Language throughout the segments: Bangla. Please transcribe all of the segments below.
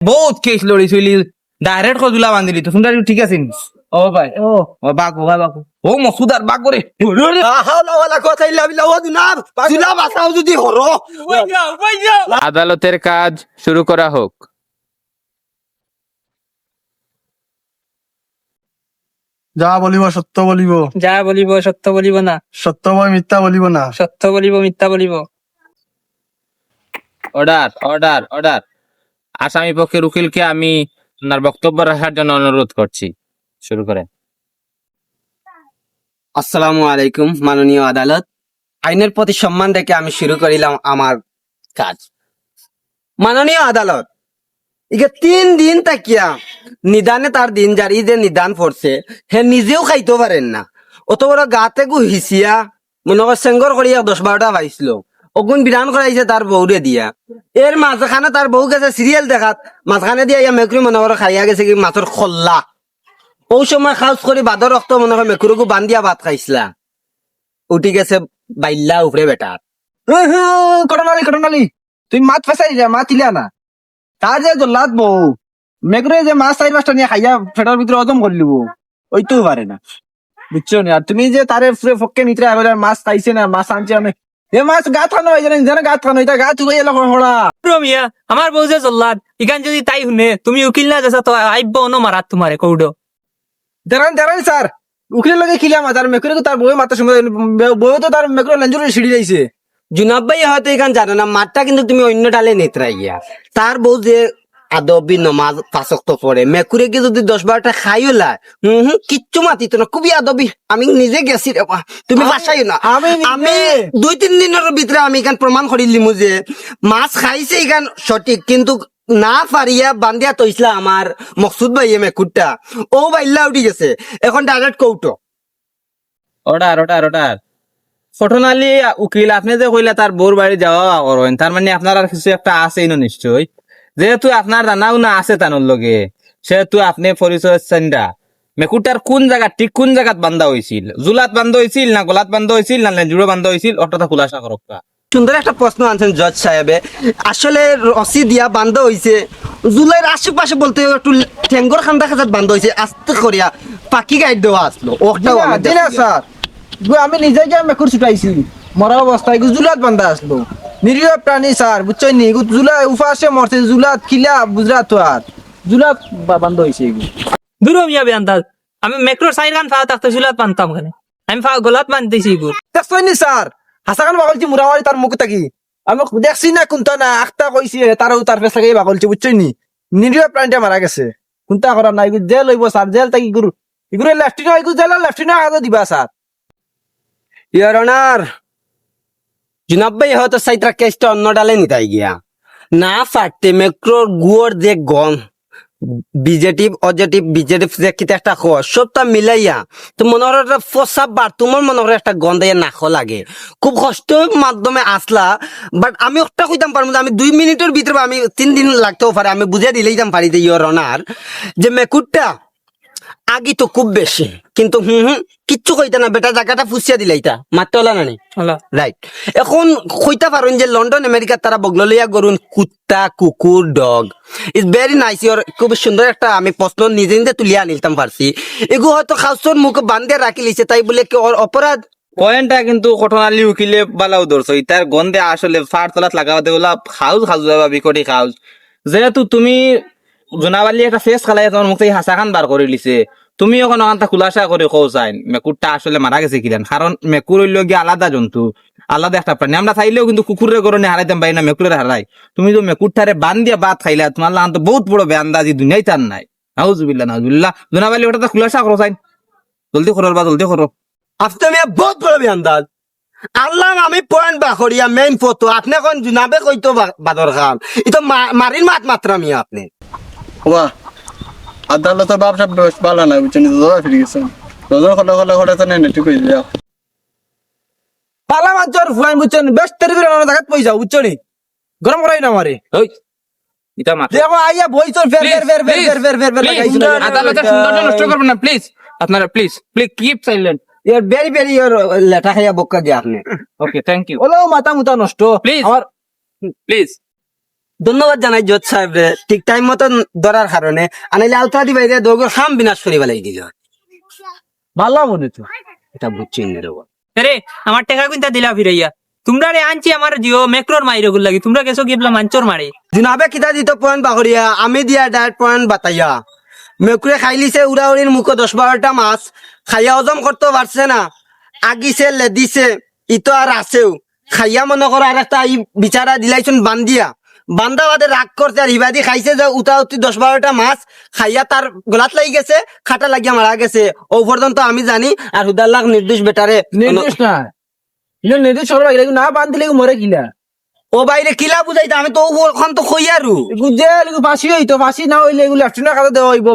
বহুত কেস লড়িছিলি ডাইরেক্ট কজুলা বান্ধিলি তো শুনতে ঠিক আছে ও ভাই ও বাঘ ও বাঘ ও মসুদার বাঘ করে আদালতের কাজ শুরু করা হোক। যা বলিব সত্য বলিব, যা বলিব সত্য বলিব না, সত্য বই মিথ্যা বলিব না। সত্য বলিব মিথ্যা বলিব। Order order order. আসামি পক্ষের উকিলকে আমি আপনার বক্তব্য রাখার জন্য অনুরোধ করছি, শুরু করেন। আসসালামু আলাইকুম মাননীয় আদালত, আইনের প্রতি সম্মান রেখে আমি শুরু করিলাম আমার কাজ। মাননীয় আদালত, ইকে 3 দিন তাকিয়া নিদানে তার দিন যার ঈদের নিদান পড়ছে হে নিজেও খাইতে পারেন না। অত বড় গাতে গু হিসিয়া মনে কর সেঙ্গর করিয়া 10-12টা পাইছিল, অগুন বিধান করাইছে তার বউরে দিয়া। এর মাঝখানে তার বউ গেছে সিরিয়াল দেখাত, মাঝখানে দিয়া ইয়া মেকুরি মনে করো খাইয়া গেছে কি মাছের খল্লা। ও সময় খাউস করে বাদর রক্ত মনে হয় মেকুরুকু বান্ধিয়া ভাত খাইছিলা, উঠি গেছে বাইল্লা উপরে বেটার। ঘটনালি তুই মাছ ফেসাই যা মাছ ইলা না তার যে জল্লাদ বউ মেঘরে যে মাছ 4-5টা নিয়ে খাইয়া ফেটার ভিতরে অদম করলিব ওইটাও পারে না, বুঝছো না? আর তুমি যে তারে ফক্কে নিতে আগে মাছ খাইছে না মাছ আনছে আমি এ মাছ গা থানো হয়ে জানেন জানা গা থানো এটা গা তুই এলাকা হড়া মিয়া আমার বউ যে জল্লাদ ইখান যদি তাই শুনে তুমি উকিল না যাচ্ছা তো আইব অন্য মারাত তোমারে কৌডো। দাঁড়ান স্যার, উকিলের লগে খিলাম তার মেকুরে তার বউ মাথার সময় বউ তো তার মেকুরে লেঞ্জুরে সিঁড়ি যাইছে। জুনাব ভাই হয়তো এখান জানো না, মাঠটা কিন্তু তুমি অন্য ডালে নেতরাই গিয়া। তার বউ যে আদবি নমাজ 5 ওয়াক্ত পড়ে, মেকুরে কি যদি 10-12টা খাইও লাই কিচ্ছু মাতিত না, খুবই আদবি। আমি নিজে গেছি রে বাবা, তুমি বাসাইও না। আমি 2-3 দিনের ভিতরে আমি এখান প্রমাণ করি লিমু যে মাছ খাইছে এখান সঠিক, কিন্তু না পারিয়া বান্ধিয়া তৈসলা আমার মকসুদ ভাই মেকুরটা ও বাইল্লা উঠি গেছে, এখন ডাইরেক্ট কৌটো। Order order order. ফটনালি উকিল, আপনি যে কইলা তার বউর বাড়ি যাওয়া করেন, তার মানে আপনার আর কিছু একটা আছে না নিশ্চয়। যেহেতু আপনার জানাও না আছে তানোর লগে, সেহেতু আপনি পরিচয় চান্দা মেকুরটার কোন জায়গা ঠিক কোন জায়গাত বান্ধা হয়েছিল, জুলাত বান্ধা হয়েছিল না গলাত বান্ধা হয়েছিল না লেঞ্জুড়ো বান্ধা হয়েছিল, ওটা খুলাসা করক। সুন্দর একটা প্রশ্ন আনছেন জজ সাহেবে। আসলে রসি দিয়া বান্ধ হয়েছে জুলাইয়ের আশেপাশে, বলতে একটু ঠেঙ্গর খান্দা খাজাত বান্ধ হয়েছে, আস্তে করিয়া পাখি গাইড দেওয়া আসলো। স্যার আমি নিজে গিয়ে মেকুর ছুটাইছি মরা অবস্থায় জুলাত বান্ধা আসলো, নিরীহ প্রাণী স্যার, বুঝছেন নি? জুলা উফাসে মরছে, জুলাত খিলা বুঝরা তো আর জুলাত বান্ধ হয়েছে এগুলো। দূর মিয়া বেআন্দাজ, আমি মেক্রোর সাইড গান ফাওয়া থাকতে জুলাত বানতাম ওখানে, আমি গলাত বানতেছি এগুলো। দেখছেন নি স্যার, হাসাখান বাগলছি মুরামারি তার মুখ থাকি আমি দেখছি না কোনটা না আখতা কইছি তারও তার পেছাকে বাগলছি, বুঝছেন নি? নিরীহ প্রাণীটা মারা গেছে, কোনটা করার নাই, জেল হইব স্যার, জেল থাকি গুরু এগুলো লেফটিনে হয় জেল লেফটিনে আগে দিবা স্যার। ইয়র অনার, জুনাব ভাই হয়তো সাইত্রা কেসটা অন্য ডালে নিতাই গিয়া না পারতে মেক্রোর গুয়োর যে গন বিজেটিভ অজেটিভ বিজেটিভ যে কিতা একটা খোয়া সবটা মিলাইয়া তো মনে হয় একটা ফসাব বার তোমার মনে হয় একটা গন্ধাইয়া নাখো লাগে, খুব কষ্টের মাধ্যমে আসলা। বাট আমি একটা কইতাম পারবো আমি 2 মিনিটের ভিতরে, আমি 3 দিন লাগতেও পারে, আমি বুঝিয়ে দিলেই পারি যে ইয়র অনার যে মেকুরটা আগি তো খুব বেশি, কিন্তু কিচ্ছু কইতা না বেটা, জায়গাটা ফুসিয়া দিলাইতা মারতে হলা না রাইট। এখন কইতা পারেন যে লন্ডন আমেরিকার তারা বগলিয়া গরুন কুত্তা কুকুর dog is very nice. Year খুব সুন্দর একটা আমি প্রশ্ন নিজে নিজে তুলিয়া আনিতাম পারছি। এগু হয়তো খাউসর মুখ বান্ধিয়া রাখি লিছে, তাই বলে কি ওর অপরাধ? পয়েন্টটা কিন্তু ঘটনালি উকিলে বালাও ধরছো, ইতার গন্ধে আসলে ফার তলাত লাগাওয়াতে ওলা খাউজ খাউজ যাবা বিকটি খাউজ। যেহেতু তুমি জোনাবালি একটা ফেস খালাই তোমার মুখ থেকে হাসা খান বার করে লিছে, তুমি এখন ওখানটা খুলাসা করে কৌ চাইন মেকুরটা আসলে মারা গেছে কিলেন, কারণ মেকুর হইল গিয়ে আলাদা জন্তু, আলাদা একটা প্রাণী। আমরা চাইলেও কিন্তু কুকুরের গরণে হারাইতাম পারি না, মেকুরের হারাই। তুমি তো মেকুরটারে বান দিয়া বাদ খাইলা, তোমার লাগান তো বহুত বড় বেআন্দাজি দুনিয়ায় তার নাই। নাউজুবিল্লাহ নাউজুবিল্লাহ। জোনাবালি ওটা খুলাসা করো চাইন, জলদি করো বা জলদি করো। আপনি আমি বহুত বড় আন্দাজ আল্লাহ, আমি পয়েন্ট বা করিয়া মেইন ফটো আপনি এখন জুনাবে কইতো বাদর খান এটা মারির মাত মাত্রা মিয়া আপনি। বাহ, আদালতের ব্যবসা বেশ ভালো না, বুঝছেন? দাদা ফিরে গেছেন, দাদা খোলা খোলা খোলা তো নেই ঠিক হয়ে যাও। পালা মাছ ফুয়াইন, বুঝছেন? বেশ তেরি করে অন্য জায়গায় পয়সা, বুঝছো নি? গরম করাই না মারে ওই ইটা মাত্র দেখো আইয়া বইছর ফের ফের ফের ফের ফের ফের ফের ফের লাগাইছো না। আদালতের সৌন্দর্য নষ্ট করবেন না প্লিজ, আপনারা please please keep silent. Year very very year লেটা খাইয়া বক্কা গিয়া আপনি। Okay thank you. ওলো মাথা মুতা নষ্ট Please. আমার প্লিজ ধন্যবাদ জানাই জজ সাহেব রে ঠিক টাইম মতো ধরার কারণে আনাইলে আলতা দিবাই রে দৌড় হাম বিনাশ করি বেলাই দিল ভালো মনে তো এটা বুঝছি নি রে আরে আমার টাকা কিন্তু দিলা ফিরাইয়া তোমরা রে আনছি আমার জিও মেক্রোর মাইরে গুল লাগি তোমরা কেসো গিবলা মাঞ্চর মারে জুনাবে কিতা দিত পয়েন্ট বাগরিয়া আমি দিয়া ডাইরেক্ট পয়েন্ট বাতাইয়া মেকুরে খাইলিছে উড়াউড়ির মুখে 10-12টা মাছ খাইয়া হজম করতে পারছে না আগিছে লেদিছে ইতো আর আছেও খাইয়া মনে করো আর একটা ই বিচারা দিলাইছুন বান্দিয়া বান্দা বাদে রাগ করছে আর ইবাদি খাইছে যে উতি 10-12টা মাছ খাইয়া তার গলাত লাগি গেছে খাটা লাগিয়া মারা গেছে ও পর্যন্ত আমি জানি আর হুদাল্লাহ নির্দোষ বেটারে নির্দোষ না নির্দোষ সরব না বান্ধিলে মরে কিলা ও বাইরে কিলা বুঝাইতা আমি তো ওখান তো কইয়ারু ফাঁসি হইতো ফাঁসি না হইলে এগুলো লেফটেন্যান্ট কাছে দেওয়া হইব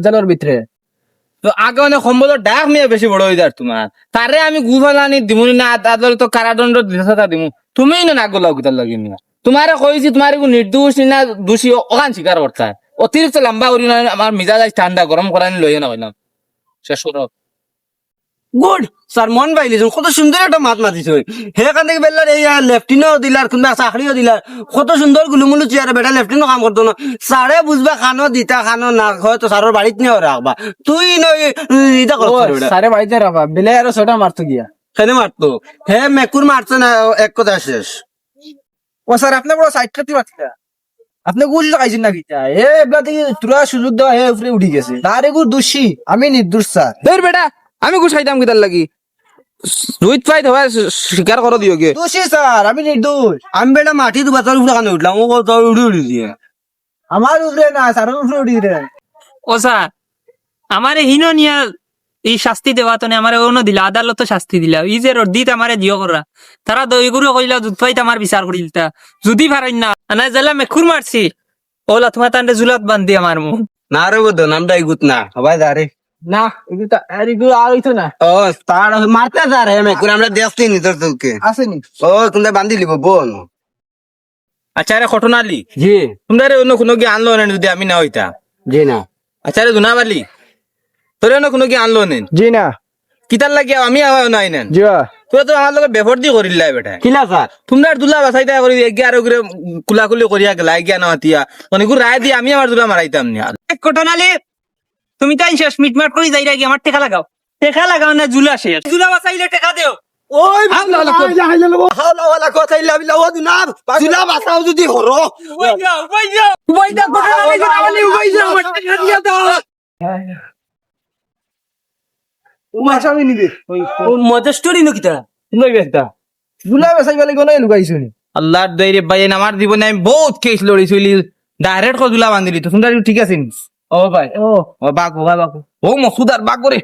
জেলের ভিতরে তো আগে মানে সম্বল ডাক নিয়ে বেশি বড় হয়ে যার তোমার তারে আমি গুফালানি দিমুনি না তাদের তো কারাদণ্ড দিশা দিমু তুমিই না নাক গোলাও কিতার লাগি না তোমারে কইছি তোমার এগু নির্দোষ না দোষী ওখান স্বীকার করতা অতিরিক্ত লম্বা করি না আমার মিজাজ আজ ঠান্ডা গরম করানি লইয়া না হইলাম শেষ করো গুড স্যার মন পাইলিস কত সুন্দর একটা মাত মাতিছ সেখান থেকে বেলার এই লেফটিনও দিলার কিংবা চাকরিও দিলার কত সুন্দর গুলুমুলু চেয়ারে বেটা লেফটিনও কাম করতো না স্যারে বুঝবা খানো দিতা খানো না হয়তো স্যারের বাড়িত নিয়ে রাখবা তুই নই ইটা কর সারে বাড়িতে রাখা বেলে আরো ছটা মারতো গিয়া কেন মারতো হে মেকুর মারছে না এক কথা শেষ ও স্যার আপনি বড় সাইড করতে পারছিলা আপনি গুল লাগাইছেন না কিটা এ এবলা থেকে তুরা সুযোগ দেওয়া হে উপরে উঠি গেছে তার এগুলো দোষী আমি নির্দোষ স্যার ধর বেটা আমি গুছাইতাম কিতার লাগি রুইত ফাইট হওয়া স্বীকার করো দিও গে দোষী স্যার আমি নির্দোষ আমি বেটা মাটি দু বাচ্চার উপরে কানে উঠলাম ও কত উড়ি উড়ি দিয়ে আমার উপরে না স্যারের উপরে উঠি রে ও স্যার আমারে হিনো নিয়া এই শাস্তি দেওয়া তো আমারে অন্য দিলা আদালত শাস্তি দিলা ই যে রদ্দিত আমারে জিও করা তারা দইগুলো কইলা দুধ আমার বিচার করিলতা যদি পারেন না না জেলা মেখুর মারছি ওলা তোমার তান্ডে জুলাত বান্ধি আমার মুখ না রে বুদ্ধ নামটা ইগুত না সবাই দাঁড়ে না এগুলো আর হইতো না ও তার মারতে যা রে মেকুর আমরা দেখতে নি তোর তোকে আসেনি ও তুমি বান্ধি লিব বোন আচ্ছা রে ঘটনা লি জি তোমরা রে অন্য কোনো কি আনলো না যদি আমি না হইতা জি না আচ্ছা রে জুনাবালি তোর অন্য কোনো কি আনলো নেন জি না কিতার লাগি আমি আওয়া নাই নেন জি তোরা তো আমার লগে বেফরদি করিলা বেটা কিলা স্যার তোমরা দুলা বাসাইতা করি এগিয়ে আর করে কুলাকুলি করিয়া গেলা এগিয়া না হাতিয়া অনেক রায় দিয়ে আমি আমার দুলা মারাইতাম না এক ঘটনালে তুমি তাই শেষ মিটমাট করে যাই রাখি আমার টেকা লাগাও টেকা লাগাও না জুলা শেষ জুলা বাঁচাইলে টেকা দেও ওই হাওলা ওয়ালা কথা ইল্লা বিল্লাহ ও দুনাব জুলা বাসাও যদি হরো উবাই যাও উবাই যাও ঘটনালে জুলাবালি উবাই যাও আমার টেকা দিয়া দাও আসামি নিবে ও মজস্টরি নো কিতা লই বেটা জুলা বেসাই বলে কোন লুকাইছো নি আল্লাহর দইরে ভাই আমার জীবনে আমি বহুত কেস লড়িছিলি ডাইরেক্ট কজুলা বান্ধিলি তো তোমরা ঠিক আছে ও ভাই ও ও বাঘ ও মসুদার বাঘ করে